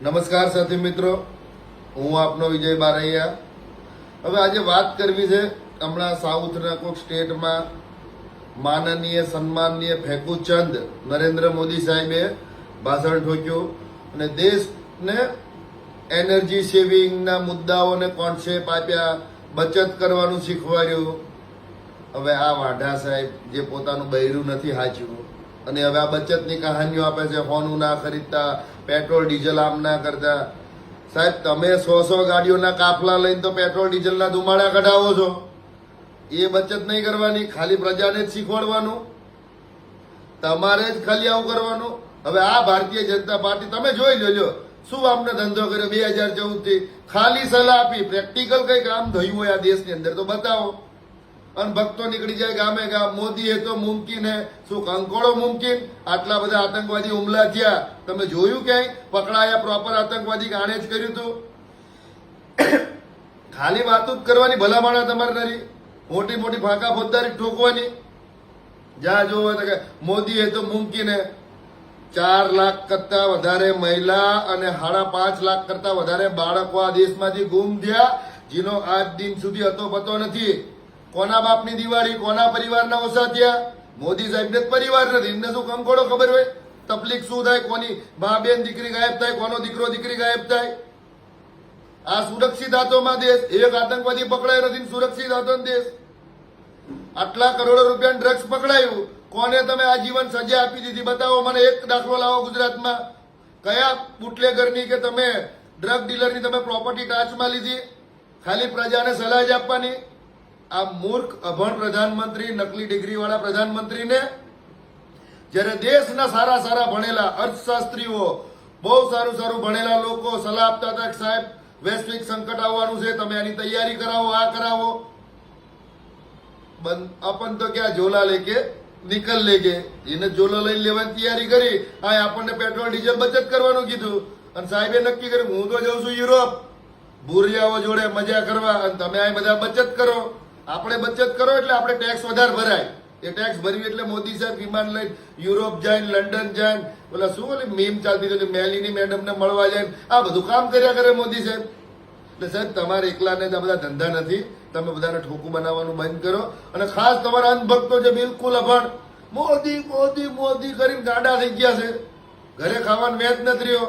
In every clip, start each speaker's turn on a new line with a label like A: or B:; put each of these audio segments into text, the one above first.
A: નમસ્કાર સાથી મિત્રો, હું આપનો વિજય બારૈયા. હવે આજે વાત કરવી છે. હમણાં સાઉથના કોઈક સ્ટેટમાં માનનીય સન્માનનીય ફેકુચંદ નરેન્દ્ર મોદી સાહેબે ભાષણ ઠોક્યું અને દેશને એનર્જી સેવિંગના મુદ્દાઓને કોન્સેપ્ટ આપ્યા, બચત કરવાનું શીખવાડ્યું. હવે આ વાઢા સાહેબ જે પોતાનું બૈરું નથી હાચ્યું અને હવે આ બચતની કહાનીઓ આપે છે. હોનું ના ખરીદતા, પેટ્રોલ ડીઝલ આમ ના કરતા. સાહેબ, તમે 100 ગાડીઓના કાફલા લઈને તો પેટ્રોલ ડીઝલના ધુમાડા કઢાવો છો. એ બચત નહીં કરવાની, ખાલી પ્રજાને જ શીખવાડવાનું, તમારે જ ખાલી આવું કરવાનું. હવે આ ભારતીય જનતા પાર્ટી તમે જોઈ લેજો શું આમને ધંધો કર્યો 2014 થી. ખાલી સલાહ આપી, પ્રેક્ટિકલ કઈ કામ થયું હોય આ દેશની અંદર તો બતાવો. અને ભક્તો નીકળી જાય ગામે ગામ, મોદી હે તો મુમકિન હે. શું કંકોડો મુમકિન? આટલા બધા આતંકવાદી હુમલા થયા, તમે જોયું ક્યાંય પકડાયા પ્રોપર આતંકવાદી? આણે જ કર્યું હતું. ખાલી વાતો જ કરવાની, ભલામણા તમારે નથી. મોટી મોટી ફાંકા ફોજદારી ઠોકવાની. જ્યાં જોવો તો કે મોદી હે તો મુમકિન હે. 4 લાખ કરતા વધારે મહિલા અને 5.5 લાખ કરતા વધારે બાળકો આ દેશમાંથી ગુમ થયા, જેનો આજ દિન સુધી હતો પતો નથી. કોના બાપની દિવાળી, કોના પરિવારના ઓછા થયા? મોદી સાહેબને જ પરિવાર નથી. એમને શું કંકોડો ખબર હોય તકલીફ શું થાય, કોની મા બેન દીકરી ગાયબ થાય, કોનો દીકરો દીકરી ગાયબ થાય? આ સુરક્ષિત હાથોમાં દેશ. એક આતંકવાદી પકડાયો નથી, સુરક્ષિત હાથો દેશ. આટલા કરોડો રૂપિયા ડ્રગ્સ પકડાયું, કોને તમે આજીવન સજા આપી દીધી? બતાવો મને એક દાખલો લાવો ગુજરાતમાં. કયા બુટલેગરની કે તમે ડ્રગ ડીલરની તમે પ્રોપર્ટી ટાચમાં લીધી? ખાલી પ્રજાને સલાહ જ આપવાની. આ મૂર્ખ અભણ પ્રધાનમંત્રી, નકલી ડિગ્રી વાળા પ્રધાનમંત્રીને જ્યારે દેશના સારા સારા ભણેલા અર્થશાસ્ત્રીઓ, બહુ સારું સારું ભણેલા લોકો સલાહ આપતા હતા કે સાહેબ વૈશ્વિક સંકટ આવવાનું છે, તમે આની તૈયારી કરાવો, આ કરાવો. अपन तो क्या झोला लेके निकल लेके, એને ઝોલો લઈને લેવાની તૈયારી કરી. આ આપણને પેટ્રોલ ડીઝલ બચત કરવાનું કીધું અને સાહેબે નક્કી કર્યું હું તો જઉં છું યુરોપ ભૂરિયાઓ જોડે મજા કરવા અને તમે આ બધા બચત કરો. આપણે બચત કરો એટલે આપણે ટેક્સ વધારે ભરાય. એ ટેક્સ ભરવી એટલે મોદી સાહેબ વિમાન લઈને યુરોપ જાય, લંડન જાય, પેલા શું ઓલી મીમ ચાલતી હતી મેલીની મેડમને મળવા જાય, આ બધું કામ કર્યા કરે મોદી સાહેબ. એટલે સાહેબ તમારે એકલાને જ આ બધા ધંધા નથી. તમે બધાને ઠોકું બનાવવાનું બંધ કરો. અને ખાસ તમારા અંધભક્તો છે બિલકુલ અભણ, મોદી મોદી મોદી કરીને ગાડા થઈ ગયા છે. ઘરે ખાવાનું વેચ નથી રહ્યો.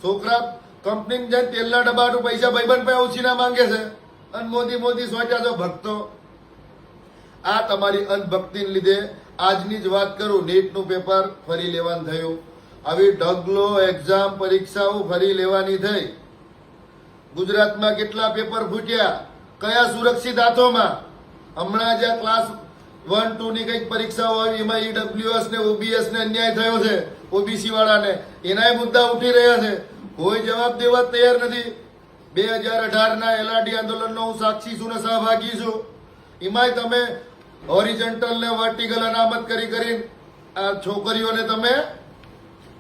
A: છોકરા કંપની જાય તેલના ડબ્બાનું પૈસા ભાઈબંધ પાસે ઉછીના માંગે છે અને મોદી મોદી સોચ્યા છો ભક્તો. આ તમારી અંધભક્તિને લીધે આજની જ વાત કરું, નીટનું પેપર ફરી લેવાનું થયું. આવી ઢગલો એક્ઝામ પરીક્ષાઓ ફરી લેવાની થઈ. ગુજરાતમાં કેટલા પેપર ફૂટ્યા, કયા સુરક્ષિત હાથોમાં? હમણાં જ્યાં ક્લાસ 1, 2 ની કઈક પરીક્ષાઓ આવી એમાં ઈડબ્લ્યુએસ ને ઓબીએસ ને અન્યાય થયો છે ઓબીસી વાળાને, એનાય મુદ્દા ઉઠી રહ્યા છે. કોઈ જવાબ દેવા તૈયાર નથી. 2018ના એલઆરડી આંદોલનનો હું સાક્ષી છું ને સહભાગી છું. એમાંય તમે હોરિઝોન્ટલ ને વર્ટિકલ અનામત કરી આ છોકરીઓને તમે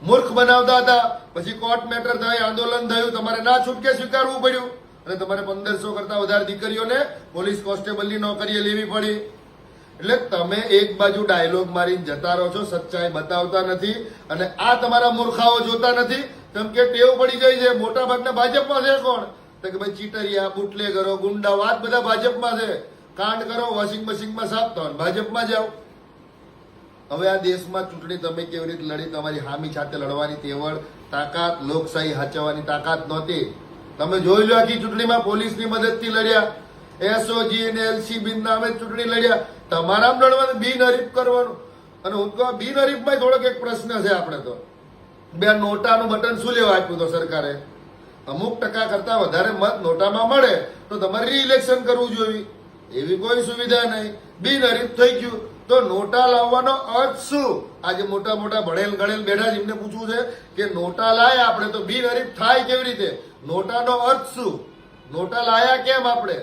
A: મૂર્ખ બનાવતા હતા. પછી કોર્ટ મેટર થાય, આંદોલન થયું, તમારે ના છૂટકે સ્વીકારવું પડ્યું અને તમારે 1500 કરતા વધારે દીકરીઓને પોલીસ કોન્સ્ટેબલની નોકરીએ લેવી પડી. એટલે તમે એક બાજુ ડાયલોગ મારીને જતા રહો છો, સચ્ચાઈ બતાવતા નથી. અને આ તમારા મૂર્ખાઓ જોતા નથી, કેમ કે ટેવ પડી જાય છે. મોટા ભાગના ભાજપમાં છે કોણ? તો કે ભાઈ ચીટરિયા, બુટલેગરો, ગુંડા, વાત બધા ભાજપમાં છે. કાંડ કરો, વોશિંગ મશીનમાં સાફ થવાનું, ભાજપમાં જાઓ. હવે આ દેશમાં ચૂંટણી તમે કેવી રીતે લડી? તમારી હામી સાથે લડવાની તેવડ, તાકાત, લોકશાહી હાચવવાની તાકાત નહોતી. તમે જોઈ લો આખી ચૂંટણીમાં પોલીસની મદદથી લડ્યા, એસઓજી અને એલસીબી નામે ચૂંટણી લડ્યા. તમારા લડવાનું, બિનહરીફ કરવાનું. અને હું તો બિનહરીફમાં થોડોક એક પ્રશ્ન છે આપણે તો, બે નોટાનું બટન શું લેવા આપ્યું તો સરકારે? અમુક ટકા કરતા વધારે મત નોટામાં મળે તો તમારે રી-ઇલેક્શન કરવું જોઈએ. એવી કોઈ સુવિધા નહીં, બિનહરીફ થઈ ગયું. તો નોટા લાવવાનો અર્થ શું? આજે મોટા મોટા ભણેલ ગણેલ બેઠા એમને પૂછવું છે કે નોટા લાયા આપણે તો બિનહરીફ થાય કેવી રીતે? નોટાનો અર્થ શું? નોટા લાયા કેમ આપણે?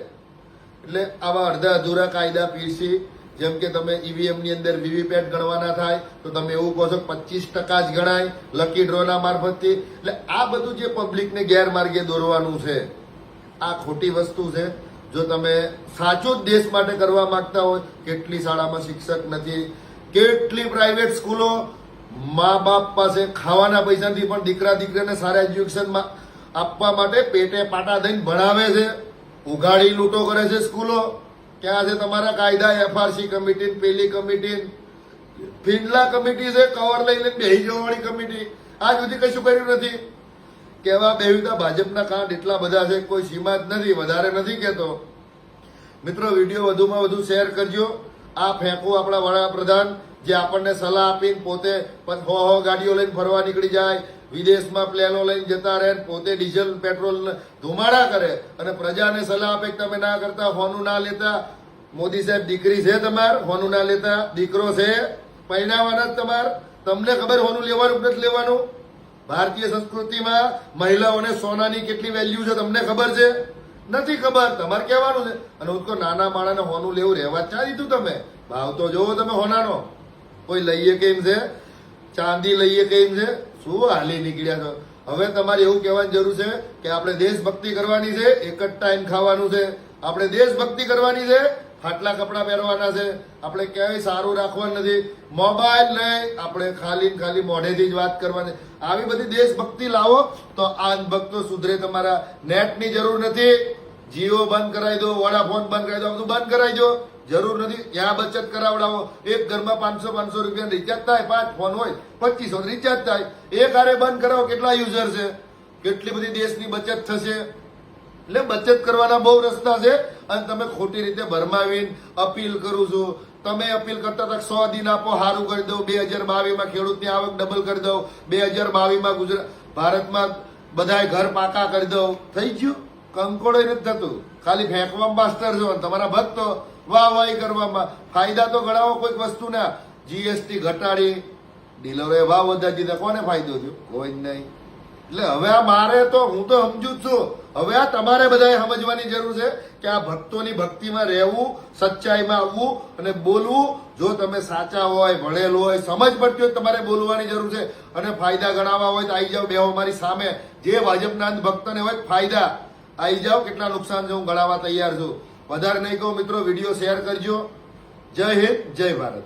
A: એટલે આવા અડધા અધૂરા કાયદા પીરસી, જેમ કે તમે ઈવીએમ ની અંદર વીવીપેટ ગણવાના થાય તો તમે એવું કહો છો 25% જ ગણાય લકી ડ્રોના મારફતથી. એટલે આ બધું જે પબ્લિકને ગેરમાર્ગે દોરવાનું છે, આ ખોટી વસ્તુ છે. જો તમે સાચું જ દેશ માટે કરવા માંગતા હોય, કેટલી શાળામાં શિક્ષક નથી, કેટલી પ્રાઇવેટ સ્કૂલો મા બાપ પાસે ખાવાના પૈસાથી પણ દીકરા દીકરીને સારા એજ્યુકેશનમાં આપવા માટે પેટે પાટા દઈને ભણાવે છે, ઉઘાડી લૂંટો કરે છે સ્કૂલો. ક્યાં છે તમારા કાયદા? એફઆરસી કમિટી, પેલી કમિટી, ફિંડલા કમિટી છે, કવર લઈને બેહી જવાવાળી કમિટી. આજ સુધી કશું કર્યું નથી. કેવા બેહ્યું ભાજપના કાંડ એટલા બધા છે, કોઈ સીમા જ નથી. વધારે નથી કહેતો. મિત્રો, વિડીયો વધુમાં વધુ શેર કરજો. આ ફેંકો આપણા વડાપ્રધાન જે આપણને સલાહ આપીને પોતે હો ગાડીઓ લઈને ફરવા નીકળી જાય, વિદેશમાં પ્લેનો લઈને જતા રહે, પોતે ડીઝલ પેટ્રોલ ધુમાડા કરે અને પ્રજાને સલાહ આપે કે તમે ના કરતા, હોનું ના લેતા. મોદી સાહેબ, દીકરી છે તમાર, હોનું ના લેતા? દીકરો છે, પહેણાવાના જ તમાર. તમને ખબર હોનું લેવાનું નથી લેવાનું? ભારતીય સંસ્કૃતિમાં મહિલાઓને સોનાની કેટલી વેલ્યુ છે તમને ખબર છે? નથી ખબર. તમારે કહેવાનું છે. અને હું તો નાના માણાને હોનું લેવું રહેવા ચા દીધું તમે? ભાવ તો જોવો તમે હોનાનો. કોઈ લઈએ કેમ છે? ચાંદી લઈએ કેમ છે? શું હાલી નીકળ્યા છો? હવે તમારે એવું કહેવાની જરૂર છે કે આપણે દેશભક્તિ કરવાની છે, એક જ ટાઈમ ખાવાનું છે. આપણે દેશભક્તિ કરવાની છે, ફાટલા કપડાં પહેરવાના છે. આપણે ક્યાંય સારું રાખવાનું નથી. મોબાઈલ નહીં, આપણે ખાલી મોઢેથી જ વાત કરવાની. આવી બધી દેશભક્તિ લાવો તો આ ભક્તો સુધરે. તમારા નેટની જરૂર નથી. જીઓ બંધ કરાવી દો, વોડાફોન બંધ કરાવી દો, બધું બંધ કરાવી દો. જરૂર નથી. ત્યાં બચત કરાવડાવો. એક ઘરમાં 500 રૂપિયા રિચાર્જ થાય, 5 ફોન હોય 2500 રિચાર્જ થાય. એક હારે બંધ કરાવો. કેટલા યુઝર છે? કેટલી બધી દેશની બચત થશે. એટલે બચત કરવાના બહુ રસ્તા છે. અને તમે ખોટી રીતે ભરમાવીને અપીલ કરું છું. તમે અપીલ કરતા હતા 100 દિન આપો, સારું કરી દઉં. 2022માં ખેડૂતની આવક ડબલ કરી દઉં. 2022માં ગુજરાત ભારતમાં બધાય ઘર પાકા કરી દઉં. થઈ ગયું? કંકોડો નથી થતું. ખાલી ફેંકવામાં માસ્ટર છો. તમારા ભક્તો વાહવાહી કરવામાં. ફાયદા તો ગણાવો કોઈક વસ્તુના. જીએસટી ઘટાડી, ડીલરોએ ભાવ વધારી દીધા. કોને ફાયદો થયો? કોઈ જ નહીં. એટલે હવે આ મારે તો, હું તો સમજુ જ છું. હવે આ તમારે બધાએ સમજવાની જરૂર છે કે આ ભક્તોની ભક્તિમાં રહેવું, સચ્ચાઈમાં આવવું અને બોલવું. જો તમે સાચા હોય, ભણેલ હોય, સમજ પડતી હોય, તમારે બોલવાની જરૂર છે. અને ફાયદા ગણાવવા હોય તો આવી જાઓ, બેહો મારી સામે. જે ભાજપના ભક્તને હોય ફાયદા, આવી જાઓ. કેટલા નુકસાન છે હું ગણાવવા તૈયાર છું. વધારે નહીં કહું મિત્રો, વિડીયો શેર કરજો. જય હિન્દ, જય ભારત.